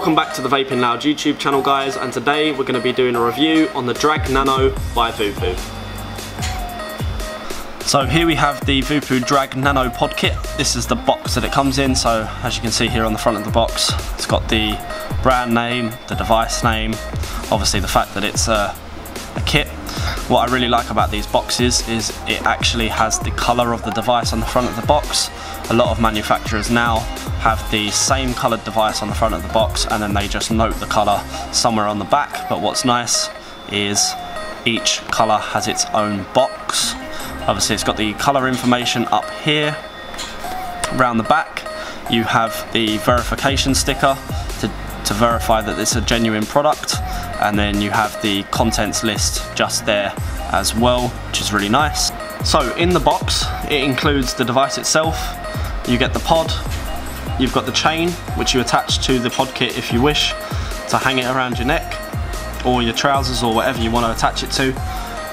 Welcome back to the Vapin Loud YouTube channel, guys, and today we're going to be doing a review on the Drag Nano by Voopoo. So here we have the Voopoo Drag Nano pod kit. This is the box that it comes in, so as you can see here on the front of the box, it's got the brand name, the device name, obviously the fact that it's a kit. What I really like about these boxes is it actually has the colour of the device on the front of the box. A lot of manufacturers now have the same coloured device on the front of the box and then they just note the colour somewhere on the back, but what's nice is each colour has its own box. Obviously it's got the colour information up here. Around the back you have the verification sticker to verify that it's a genuine product, and then you have the contents list just there as well, which is really nice. So in the box it includes the device itself, you get the pod, you've got the chain which you attach to the pod kit if you wish to hang it around your neck or your trousers or whatever you want to attach it to.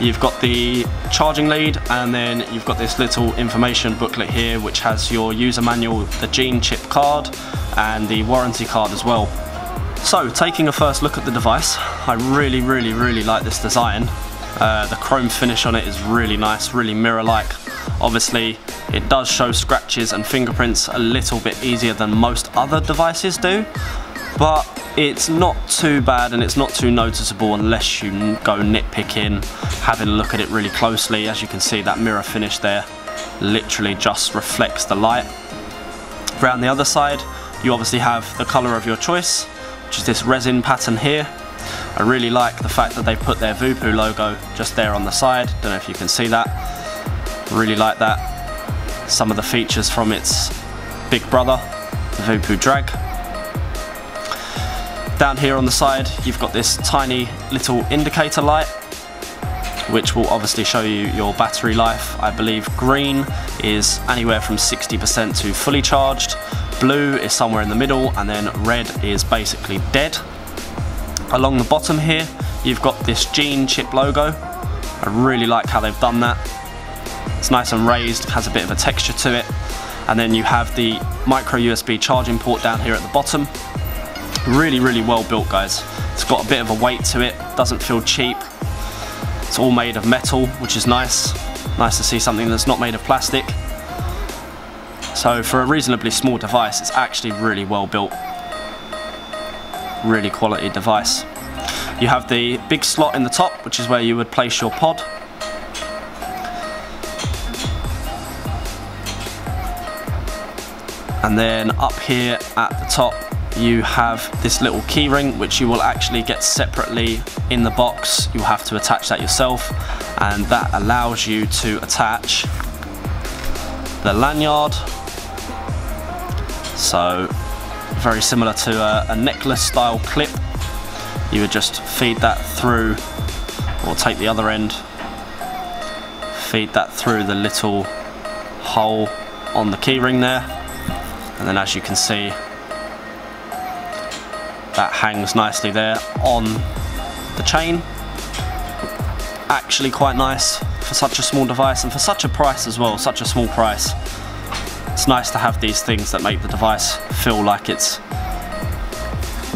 You've got the charging lead, and then you've got this little information booklet here which has your user manual, the GENE.Chip card and the warranty card as well. So taking a first look at the device, I really like this design. The chrome finish on it is really nice, really mirror-like. Obviously it does show scratches and fingerprints a little bit easier than most other devices do, but it's not too bad and it's not too noticeable unless you go nitpicking, having a look at it really closely. As you can see, that mirror finish there literally just reflects the light. Around the other side you obviously have the colour of your choice, which is this resin pattern here. I really like the fact that they put their Voopoo logo just there on the side. Don't know if you can see that. Really like that. Some of the features from its big brother, the Voopoo Drag. Down here on the side you've got this tiny little indicator light which will obviously show you your battery life. I believe green is anywhere from 60% to fully charged, blue is somewhere in the middle, and then red is basically dead. Along the bottom here you've got this GENE.Chip logo. I really like how they've done that. It's nice and raised, has a bit of a texture to it. And then you have the micro USB charging port down here at the bottom. Really well built, guys. It's got a bit of a weight to it, doesn't feel cheap. It's all made of metal, which is nice. Nice to see something that's not made of plastic. So for a reasonably small device, it's actually really well built. Really quality device. You have the big slot in the top, which is where you would place your pod. And then up here at the top you have this little key ring which you will actually get separately in the box. You'll have to attach that yourself, and that allows you to attach the lanyard. So very similar to a necklace style clip. You would just feed that through, or take the other end, feed that through the little hole on the key ring there, and then as you can see that hangs nicely there on the chain. Actually quite nice for such a small device and for such a price as well, such a small price. It's nice to have these things that make the device feel like it's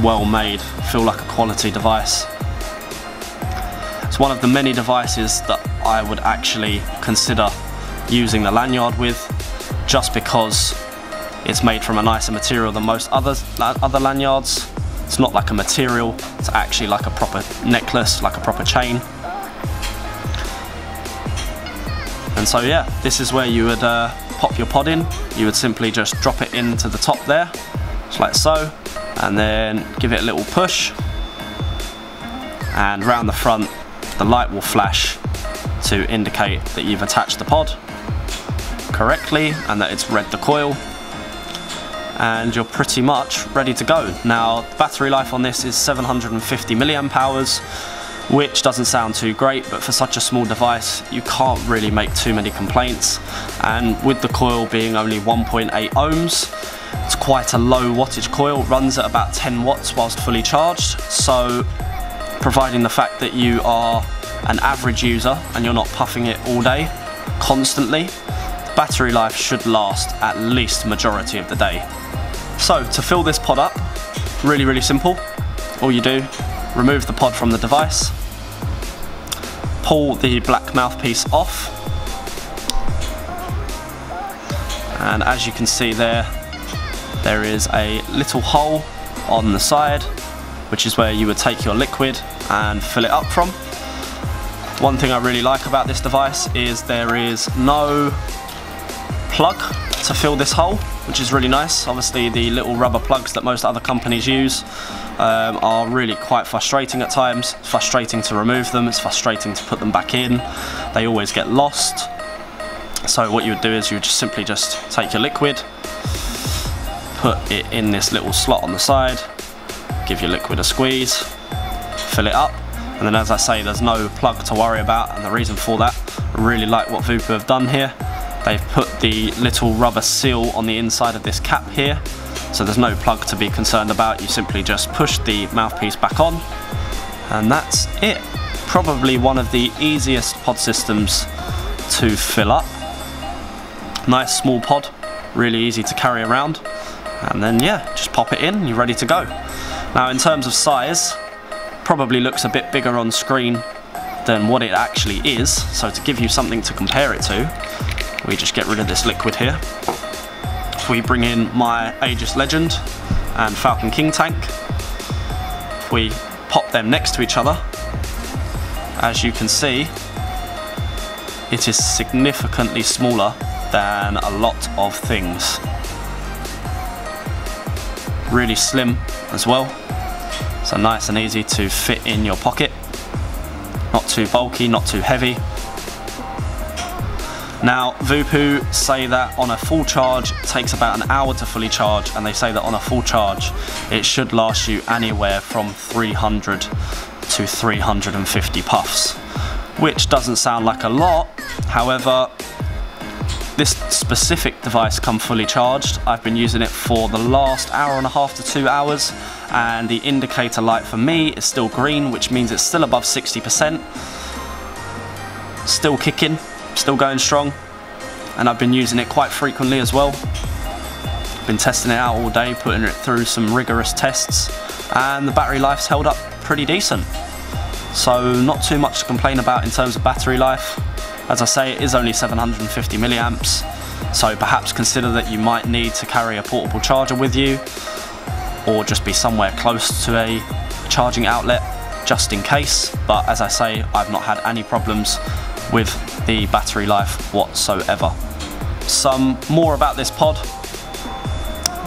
well made, feel like a quality device. It's one of the many devices that I would actually consider using the lanyard with, just because it's made from a nicer material than most other lanyards. It's not like a material, it's actually like a proper necklace, like a proper chain. And so yeah, this is where you would pop your pod in. You would simply just drop it into the top there, just like so, and then give it a little push, and round the front the light will flash to indicate that you've attached the pod correctly and that it's read the coil, and you're pretty much ready to go. Now the battery life on this is 750 milliamp hours, which doesn't sound too great, but for such a small device you can't really make too many complaints. And with the coil being only 1.8 ohms, it's quite a low wattage coil, runs at about 10 watts whilst fully charged. So providing the fact that you are an average user and you're not puffing it all day constantly, battery life should last at least majority of the day. So to fill this pod up, really simple. All you do, remove the pod from the device, pull the black mouthpiece off, and as you can see there is a little hole on the side, which is where you would take your liquid and fill it up from. One thing I really like about this device is there is no plug to fill this hole, which is really nice. Obviously the little rubber plugs that most other companies use are really quite frustrating at times. It's frustrating to remove them, it's frustrating to put them back in. They always get lost. So what you would do is you would just simply take your liquid, put it in this little slot on the side, give your liquid a squeeze, fill it up, and then as I say, there's no plug to worry about, and the reason for that, I really like what Voopoo have done here. They've put the little rubber seal on the inside of this cap here, so there's no plug to be concerned about. You simply just push the mouthpiece back on, and that's it. Probably one of the easiest pod systems to fill up. Nice small pod, really easy to carry around, and then yeah, just pop it in and you're ready to go. Now in terms of size, probably looks a bit bigger on screen than what it actually is, so to give you something to compare it to, we just get rid of this liquid here. If we bring in my Aegis Legend and Falcon King tank, if we pop them next to each other, as you can see, it is significantly smaller than a lot of things. Really slim as well, so nice and easy to fit in your pocket. Not too bulky, not too heavy. Now Voopoo say that on a full charge it takes about an hour to fully charge, and they say that on a full charge it should last you anywhere from 300 to 350 puffs, which doesn't sound like a lot. However, this specific device come fully charged. I've been using it for the last hour and a half to 2 hours, and the indicator light for me is still green, which means it's still above 60%. Still kicking, still going strong, and I've been using it quite frequently as well. Been testing it out all day, putting it through some rigorous tests, and the battery life's held up pretty decent. So not too much to complain about in terms of battery life. As I say, it is only 750 milliamps, so perhaps consider that you might need to carry a portable charger with you, or just be somewhere close to a charging outlet just in case. But as I say, I've not had any problems with the battery life whatsoever. Some more about this pod.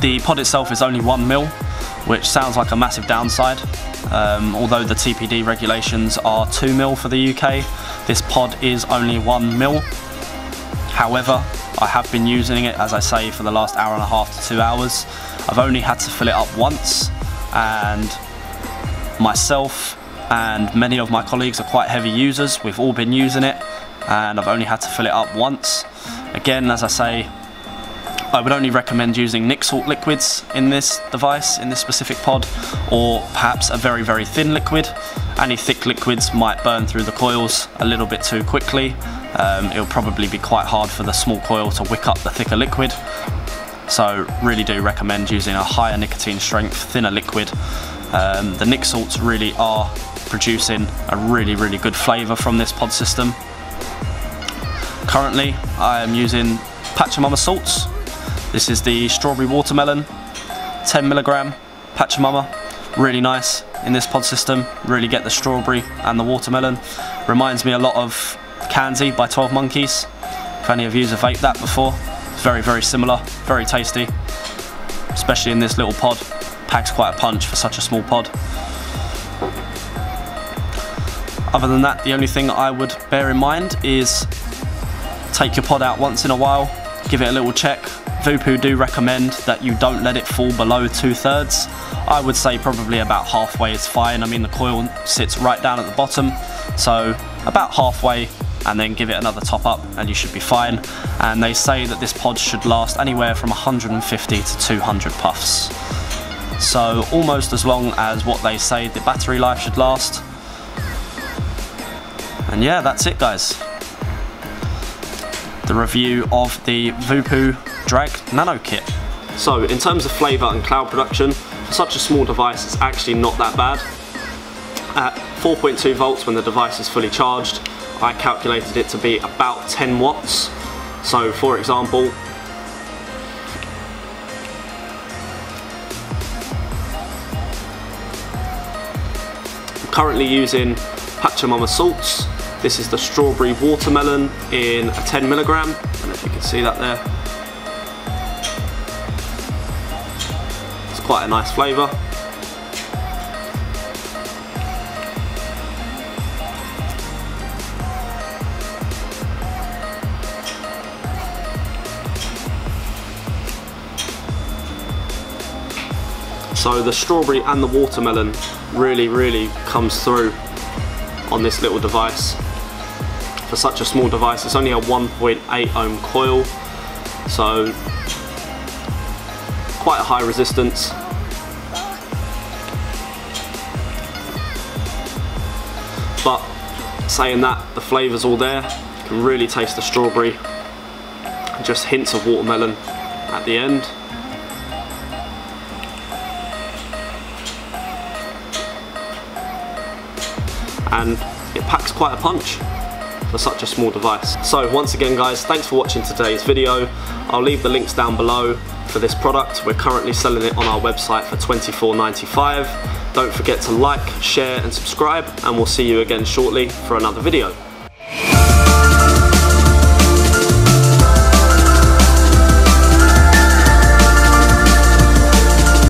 The pod itself is only 1mm, which sounds like a massive downside. Although the TPD regulations are 2mm for the UK, this pod is only 1mm. However, I have been using it, as I say, for the last hour and a half to 2 hours. I've only had to fill it up once, and myself and many of my colleagues are quite heavy users. We've all been using it, and I've only had to fill it up once. Again, as I say, I would only recommend using Nic salt liquids in this device, in this specific pod, or perhaps a very thin liquid. Any thick liquids might burn through the coils a little bit too quickly. It'll probably be quite hard for the small coil to wick up the thicker liquid. So really do recommend using a higher nicotine strength, thinner liquid. The Nic salts really are producing a really good flavour from this pod system. Currently I am using Pachamama salts. This is the strawberry watermelon, 10mg Pachamama, really nice in this pod system, really get the strawberry and the watermelon. Reminds me a lot of Kanzi by 12 Monkeys, if any of you have vaped that before. It's very similar, very tasty, especially in this little pod. Packs quite a punch for such a small pod. Other than that, the only thing I would bear in mind is take your pod out once in a while, give it a little check. Voopoo do recommend that you don't let it fall below 2/3. I would say probably about halfway is fine. I mean, the coil sits right down at the bottom, so about halfway, and then give it another top up and you should be fine. And they say that this pod should last anywhere from 150 to 200 puffs. So almost as long as what they say the battery life should last. And yeah, that's it guys. The review of the Voopoo Drag Nano kit. So in terms of flavour and cloud production, For such a small device, it's actually not that bad. At 4.2 volts when the device is fully charged, I calculated it to be about 10 watts. So for example, I'm currently using Pachamama salts. This is the strawberry watermelon in a 10mg. I don't know if you can see that there. It's quite a nice flavour. So the strawberry and the watermelon really comes through on this little device. For such a small device, it's only a 1.8 ohm coil, so quite a high resistance. But saying that, the flavour's all there. You can really taste the strawberry, and just hints of watermelon at the end. And it packs quite a punch for such a small device. So once again guys, thanks for watching today's video. I'll leave the links down below for this product. We're currently selling it on our website for $24.95. Don't forget to like, share and subscribe, and we'll see you again shortly for another video.